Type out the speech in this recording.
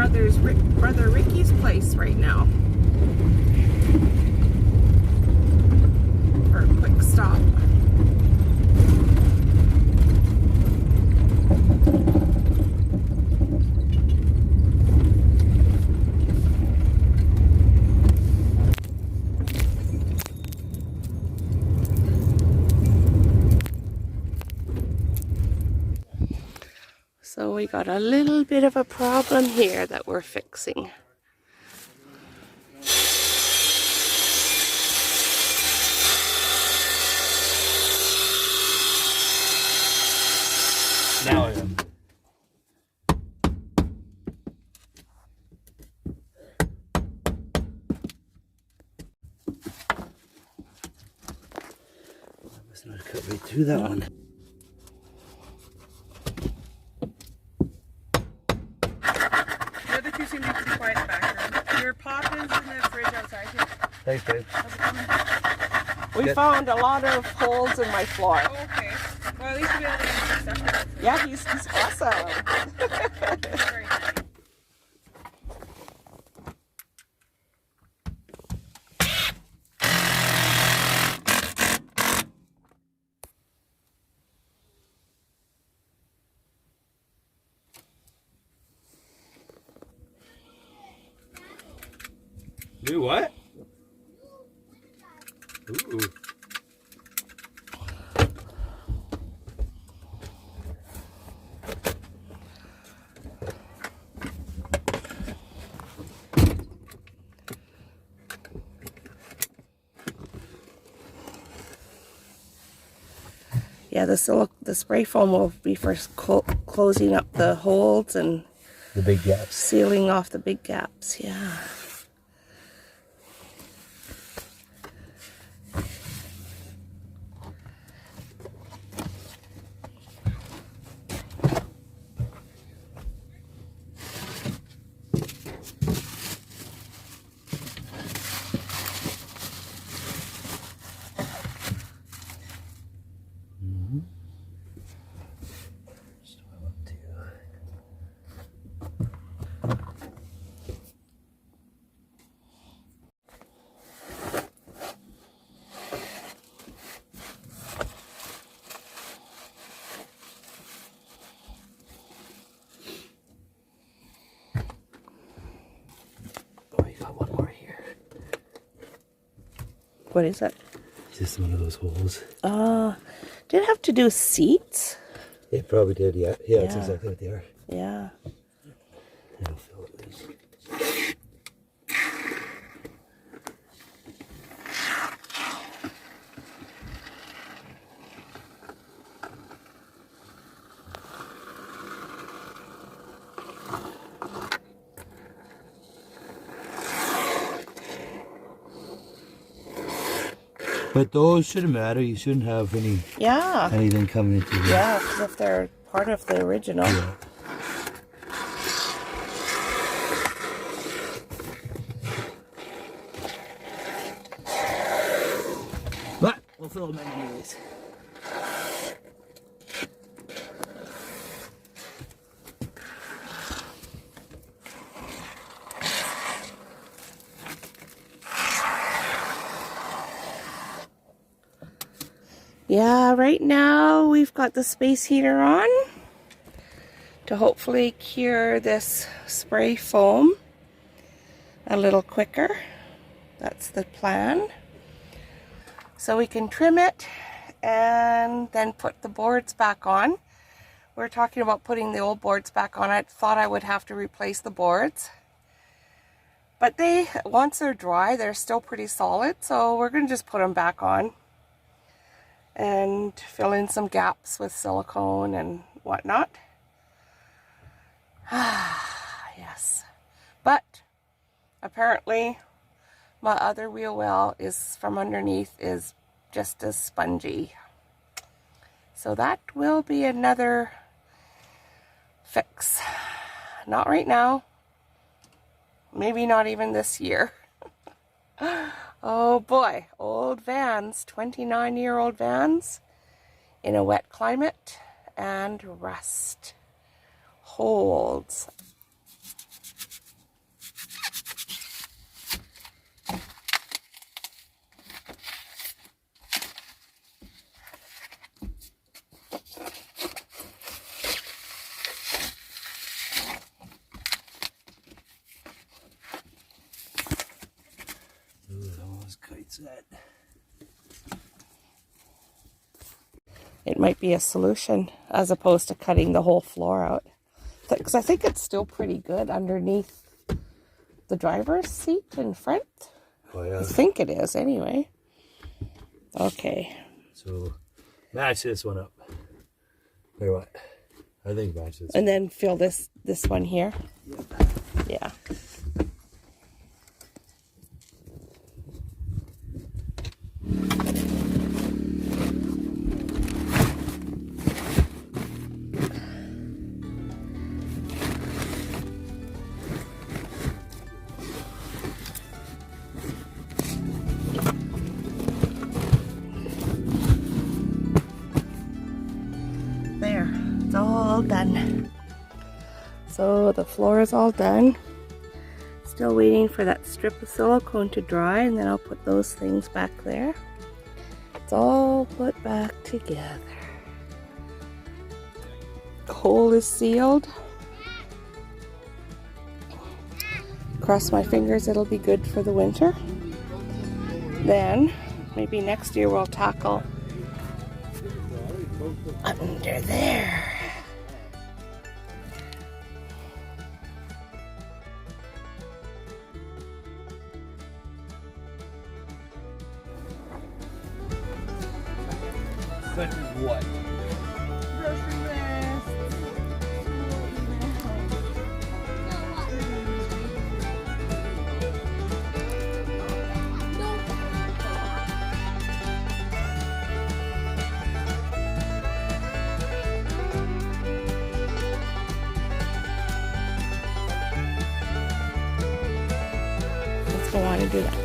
brother Ricky's place right now for a quick stop. So we got a little bit of a problem here that we're fixing. Now I am. I must not have cut right through that one. The other two seem to be pretty quiet in the back room. Your pop is in the fridge outside here. Thanks, babe. How's it coming? We found a lot of holes in my floor. Oh, okay. Well, at least you'll be able to get stuff in it. Yeah, he's awesome. Very handy. Do what? Ooh. Yeah, the spray foam will be for closing up the holes and The big gaps. sealing off the big gaps. Yeah. Oh, you got one more here. What is it? Just one of those holes. Did it have to do with seats? It probably did, yeah. Yeah, that's Yeah. exactly what they are. Yeah. It'll fill it loose. But those shouldn't matter. You shouldn't have Yeah. anything coming into here. Yeah, because if they're part of the original. Yeah. But we'll fill them in anyways. Yeah, right now we've got the space heater on to hopefully cure this spray foam a little quicker. That's the plan. So we can trim it and then put the boards back on. We're talking about putting the old boards back on. I thought I would have to replace the boards. But once they're dry, they're still pretty solid. So we're going to just put them back on and fill in some gaps with silicone and whatnot. Yes. But apparently my other wheel well is from underneath is just as spongy. So that will be another fix. Not right now. Maybe not even this year. Oh boy, old vans, 29-year-old vans in a wet climate and rust holds. set. It might be a solution as opposed to cutting the whole floor out. Because I think it's still pretty good underneath the driver's seat in front. Oh yeah. I think it is anyway. Okay. So match this one up. Or what? I think match this. And then fill this one here. Yeah. There, it's all done. So the floor is all done. Still waiting for that strip of silicone to dry, and then I'll put those things back there. It's all put back together. The hole is sealed. Cross my fingers it'll be good for the winter. Then maybe next year we'll tackle under there. Such as what? Grocery list. Let's go on and do that.